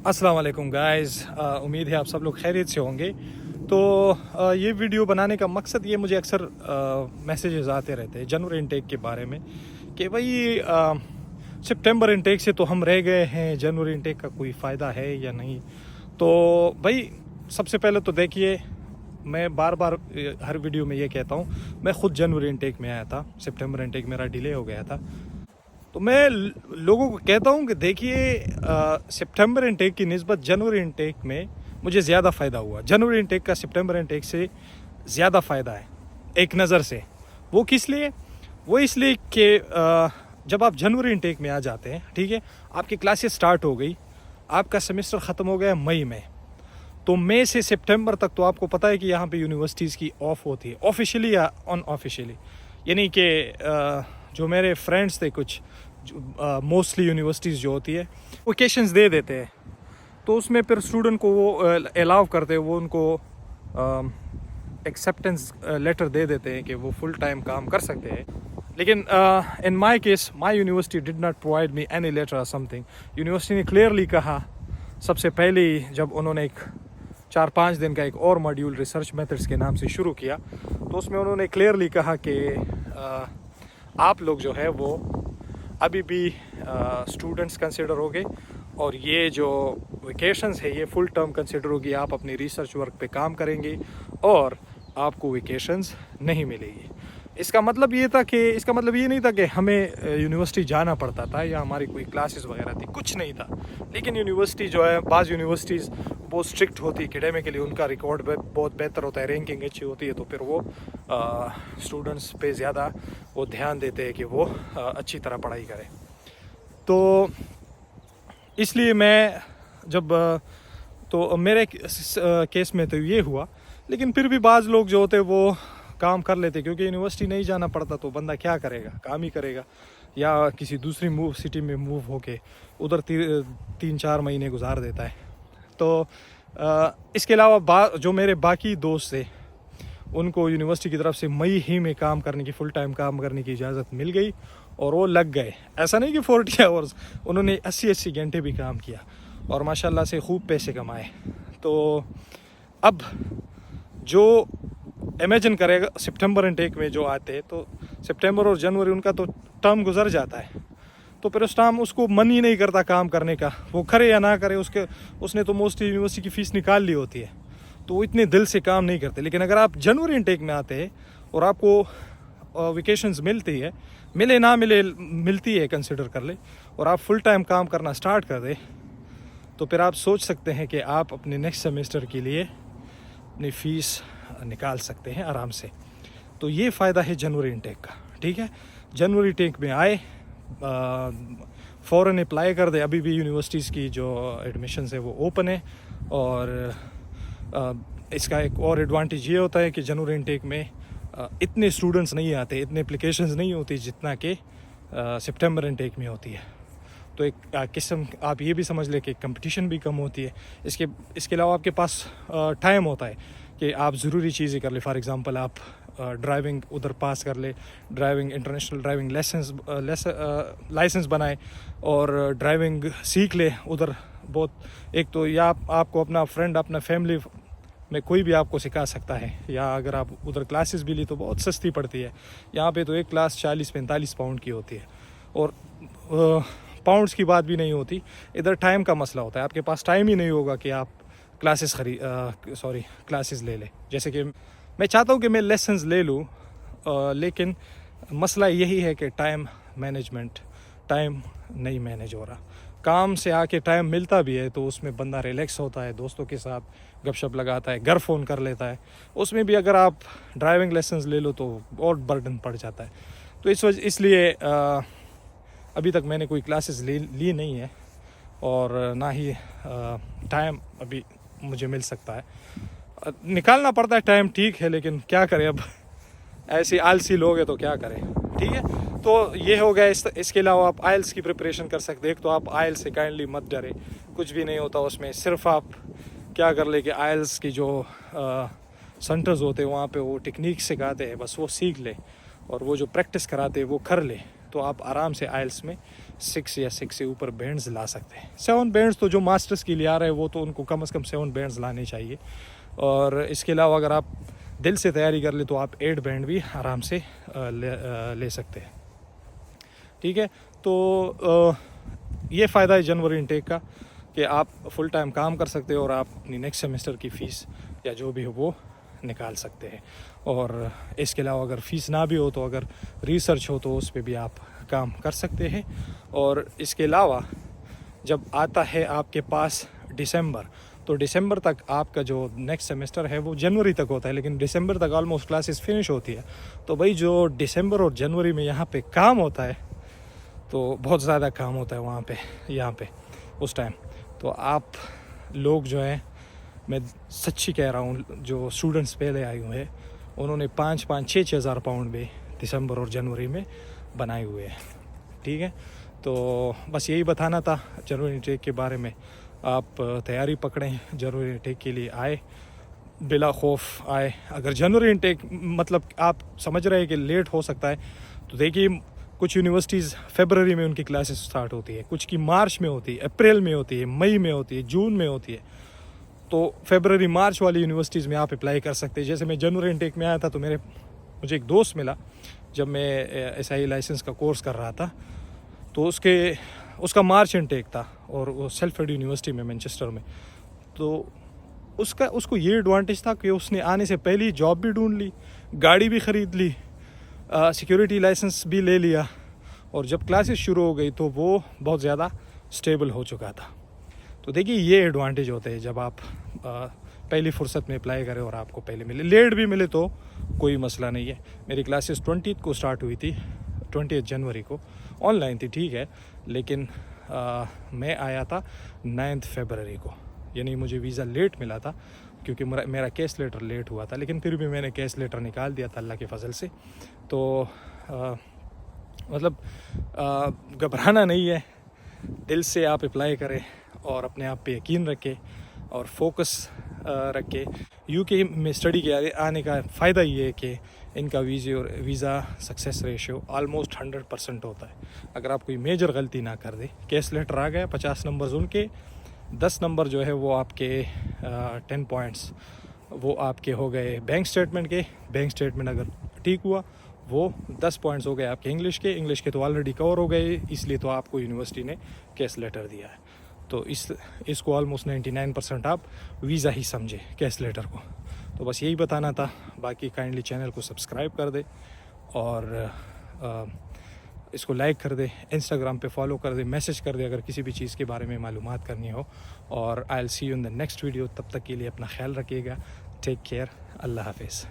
अस्सलाम वालेकुम गाइस। उम्मीद है आप सब लोग खैरियत से होंगे। तो ये वीडियो बनाने का मकसद ये, मुझे अक्सर मैसेजेस आते रहते हैं जनवरी इनटेक के बारे में कि भाई सितंबर इनटेक से तो हम रह गए हैं, जनवरी इनटेक का कोई फ़ायदा है या नहीं। तो भाई सबसे पहले तो देखिए, मैं बार बार हर वीडियो में ये कहता हूँ, मैं ख़ुद जनवरी इनटेक में आया था, सितंबर इनटेक मेरा डिले हो गया था। तो मैं लोगों को कहता हूँ कि देखिए, सितंबर इनटेक की निस्बत जनवरी इनटेक में मुझे ज़्यादा फ़ायदा हुआ। जनवरी इनटेक का सितंबर इनटेक से ज़्यादा फ़ायदा है एक नज़र से। वो किस लिए? वो इसलिए कि जब आप जनवरी इनटेक में आ जाते हैं, ठीक है, आपकी क्लासेस स्टार्ट हो गई, आपका सेमेस्टर ख़त्म हो गया मई में, तो मई से सितंबर तक तो आपको पता है कि यहाँ पे यूनिवर्सिटीज़ की ऑफ होती है, ऑफिशियली या अनऑफिशियली। यानी कि जो मेरे फ्रेंड्स थे कुछ, मोस्टली यूनिवर्सिटीज़ जो होती है वेकेशंस दे देते हैं, तो उसमें फिर स्टूडेंट को वो अलाउ करते हैं, वो उनको एक्सेप्टेंस लेटर दे देते हैं कि वो फुल टाइम काम कर सकते हैं। लेकिन in my case, my university did not provide me any letter और समथिंग। यूनिवर्सिटी ने क्लियरली कहा सबसे पहले ही, जब उन्होंने एक 4-5 दिन का एक और मॉड्यूल रिसर्च मेथड्स के नाम से शुरू किया, तो उसमें उन्होंने क्लियरली कहा कि आप लोग जो है वो अभी भी स्टूडेंट्स कंसिडर होगे, और ये जो वेकेशंस है ये फुल टर्म कंसिडर होगी। आप अपनी रिसर्च वर्क पे काम करेंगे और आपको वेकेशंस नहीं मिलेगी। इसका मतलब ये था कि, इसका मतलब ये नहीं था कि हमें यूनिवर्सिटी जाना पड़ता था या हमारी कोई क्लासेस वगैरह थी, कुछ नहीं था। लेकिन यूनिवर्सिटी जो है, बाज़ यूनिवर्सिटीज़ बहुत स्ट्रिक्ट होती है एकेडमिकली, उनका रिकॉर्ड बहुत बेहतर होता है, रैंकिंग अच्छी होती है, तो फिर वो स्टूडेंट्स पे ज़्यादा वो ध्यान देते हैं कि वो अच्छी तरह पढ़ाई करें। तो इसलिए मैं जब तो मेरे केस में तो ये हुआ। लेकिन फिर भी बाज़ लोग जो होते वो काम कर लेते, क्योंकि यूनिवर्सिटी नहीं जाना पड़ता, तो बंदा क्या करेगा, काम ही करेगा, या किसी दूसरी सिटी में मूव होके उधर 3-4 महीने गुजार देता है। तो इसके अलावा जो मेरे बाकी दोस्त थे, उनको यूनिवर्सिटी की तरफ से मई ही में काम करने की, फुल टाइम काम करने की इजाज़त मिल गई, और वो लग गए। ऐसा नहीं कि 40 आवर्स, उन्होंने 80-80 घंटे भी काम किया और माशाल्लाह से खूब पैसे कमाए। तो अब जो इमेजिन करेगा, सितंबर इनटेक में जो आते हैं, तो सितंबर और जनवरी उनका तो टर्म गुजर जाता है, तो फिर उस टाइम उसको मन ही नहीं करता काम करने का, वो करे या ना करे, उसने तो मोस्टली यूनिवर्सिटी की फ़ीस निकाल ली होती है, तो वो इतने दिल से काम नहीं करते। लेकिन अगर आप जनवरी इनटेक में आते हैं और आपको वेकेशंस मिलती है, मिले ना मिले, मिलती है, कंसिडर कर ले, और आप फुल टाइम काम करना स्टार्ट कर दे, तो फिर आप सोच सकते हैं कि आप अपने नेक्स्ट सेमेस्टर के लिए अपनी फ़ीस निकाल सकते हैं आराम से। तो ये फ़ायदा है जनवरी इनटेक का, ठीक है। जनवरी इनटेक में आए, फ़ौरन अप्लाई कर दे। अभी भी यूनिवर्सिटीज़ की जो एडमिशन्स है वो ओपन है, और इसका एक और एडवांटेज ये होता है कि जनवरी इनटेक में इतने स्टूडेंट्स नहीं आते, इतने एप्लीकेशंस नहीं होती जितना कि सितंबर इनटेक में होती है। तो एक किस्म आप ये भी समझ लें कि कंपटीशन भी कम होती है। इसके अलावा आपके पास टाइम होता है कि आप ज़रूरी चीज़ें कर ले। फॉर एग्ज़ाम्पल, आप ड्राइविंग उधर पास कर ले, ड्राइविंग इंटरनेशनल ड्राइविंग लाइसेंस बनाए और ड्राइविंग सीख ले उधर। बहुत एक तो, या आपको अपना फ्रेंड, अपना फैमिली में कोई भी आपको सिखा सकता है, या अगर आप उधर क्लासेस भी ली तो बहुत सस्ती पड़ती है। यहाँ पे तो एक क्लास 40-45 पाउंड की होती है, और पाउंड्स की बात भी नहीं होती, इधर टाइम का मसला होता है। आपके पास टाइम ही नहीं होगा कि आप क्लासेस ले लें। जैसे कि मैं चाहता हूँ कि मैं लेसन्स ले लूँ, लेकिन मसला यही है कि टाइम मैनेजमेंट, टाइम नहीं मैनेज हो रहा। काम से आके टाइम मिलता भी है तो उसमें बंदा रिलैक्स होता है, दोस्तों के साथ गपशप लगाता है, घर फ़ोन कर लेता है। उसमें भी अगर आप ड्राइविंग लेसन्स ले लो तो और बर्डन पड़ जाता है। तो इसलिए अभी तक मैंने कोई क्लासेस ली नहीं है, और ना ही टाइम अभी मुझे मिल सकता है। निकालना पड़ता है टाइम, ठीक है, लेकिन क्या करें, अब ऐसे आलसी लोग हैं तो क्या करें, ठीक है। तो ये हो गया। इसके अलावा आप आइल्स की प्रिपरेशन कर सकते हैं। एक तो आप आइल्स से काइंडली मत डरे, कुछ भी नहीं होता उसमें। सिर्फ आप क्या कर ले कि आइल्स की जो सेंटर्स होते हैं वहाँ पे वो टेक्निक सिखाते हैं, बस वो सीख ले, और वो जो प्रैक्टिस कराते हैं वो कर ले, तो आप आराम से आइल्स में 6 या 6 से ऊपर बैंड्स ला सकते हैं। 7 बैंड्स तो जो मास्टर्स के लिए आ रहे हैं वो तो उनको कम से कम 7 बैंड्स लाने चाहिए। और इसके अलावा अगर आप दिल से तैयारी कर ले तो आप 8 बैंड भी आराम से ले सकते हैं। ठीक है, तो ये फ़ायदा है जनवरी इनटेक का कि आप फुल टाइम काम कर सकते हो और आप अपनी नेक्स्ट सेमेस्टर की फ़ीस या जो भी हो वो निकाल सकते हैं। और इसके अलावा अगर फ़ीस ना भी हो तो अगर रिसर्च हो तो उस पर भी आप काम कर सकते हैं। और इसके अलावा जब आता है आपके पास दिसंबर, तो दिसंबर तक आपका जो नेक्स्ट सेमेस्टर है वो जनवरी तक होता है, लेकिन दिसंबर तक ऑलमोस्ट क्लासेस फिनिश होती है। तो भाई जो दिसंबर और जनवरी में यहाँ पे काम होता है तो बहुत ज़्यादा काम होता है वहाँ पे, यहाँ पे उस टाइम। तो आप लोग जो हैं, मैं सच्ची कह रहा हूँ, जो स्टूडेंट्स पहले आए हुए हैं उन्होंने 5-6 हज़ार पाउंड भी दिसंबर और जनवरी में बनाए हुए हैं। ठीक है, तो बस यही बताना था जनवरी इनटेक के बारे में। आप तैयारी पकड़ें, जनवरी इनटेक के लिए आए, बिला खौफ आए। अगर जनवरी इनटेक मतलब आप समझ रहे हैं कि लेट हो सकता है, तो देखिए कुछ यूनिवर्सिटीज़ फरवरी में उनकी क्लासेस स्टार्ट होती है, कुछ की मार्च में होती है, अप्रैल में होती है, मई में होती है, जून में होती है। तो फरवरी मार्च वाली यूनिवर्सिटीज़ में आप अप्लाई कर सकते हैं। जैसे मैं जनवरी इनटेक में आया था तो मुझे एक दोस्त मिला जब मैं SIE लाइसेंस का कोर्स कर रहा था, तो उसका मार्च इनटेक था और वो सेल्फर्ड यूनिवर्सिटी में मैनचेस्टर में। तो उसको ये एडवांटेज था कि उसने आने से पहले ही जॉब भी ढूंढ ली, गाड़ी भी ख़रीद ली, सिक्योरिटी लाइसेंस भी ले लिया, और जब क्लासेस शुरू हो गई तो वो बहुत ज़्यादा स्टेबल हो चुका था। तो देखिए ये एडवांटेज होते हैं जब आप पहली फुर्सत में अप्लाई करें और आपको पहले मिले। लेट भी मिले तो कोई मसला नहीं है। मेरी क्लासेस 20 को स्टार्ट हुई थी, 20 जनवरी को ऑनलाइन थी, ठीक है, लेकिन मैं आया था 9 फरवरी को, यानी मुझे वीज़ा लेट मिला था क्योंकि मेरा केस लेटर लेट हुआ था, लेकिन फिर भी मैंने केस लेटर निकाल दिया था अल्लाह के फजल से। तो मतलब घबराना नहीं है, दिल से आप अप्लाई करें और अपने आप पे यकीन रखें और फोकस रखें। यूके में स्टडी के आने का फ़ायदा ये है कि इनका वीज़ा सक्सेस रेशियो ऑलमोस्ट 100% होता है। अगर आप कोई मेजर गलती ना कर दे, केस लेटर आ गया, 50 नंबर्स उनके, 10 नंबर जो है वो आपके 10 पॉइंट्स वो आपके हो गए बैंक स्टेटमेंट के। बैंक स्टेटमेंट अगर ठीक हुआ वो 10 पॉइंट्स हो गए आपके इंग्लिश के तो ऑलरेडी कवर हो गए, इसलिए तो आपको यूनिवर्सिटी ने केस लेटर दिया है। तो इसको ऑलमोस्ट 99% आप वीज़ा ही समझे केस लेटर को। तो बस यही बताना था। बाकी काइंडली चैनल को सब्सक्राइब कर दे और इसको लाइक कर दे, इंस्टाग्राम पे फॉलो कर दे, मैसेज कर दे अगर किसी भी चीज़ के बारे में मालूमात करनी हो। और I will see you in the next video. तब तक के लिए अपना ख्याल रखिएगा। Take care. अल्लाह हाफिज़।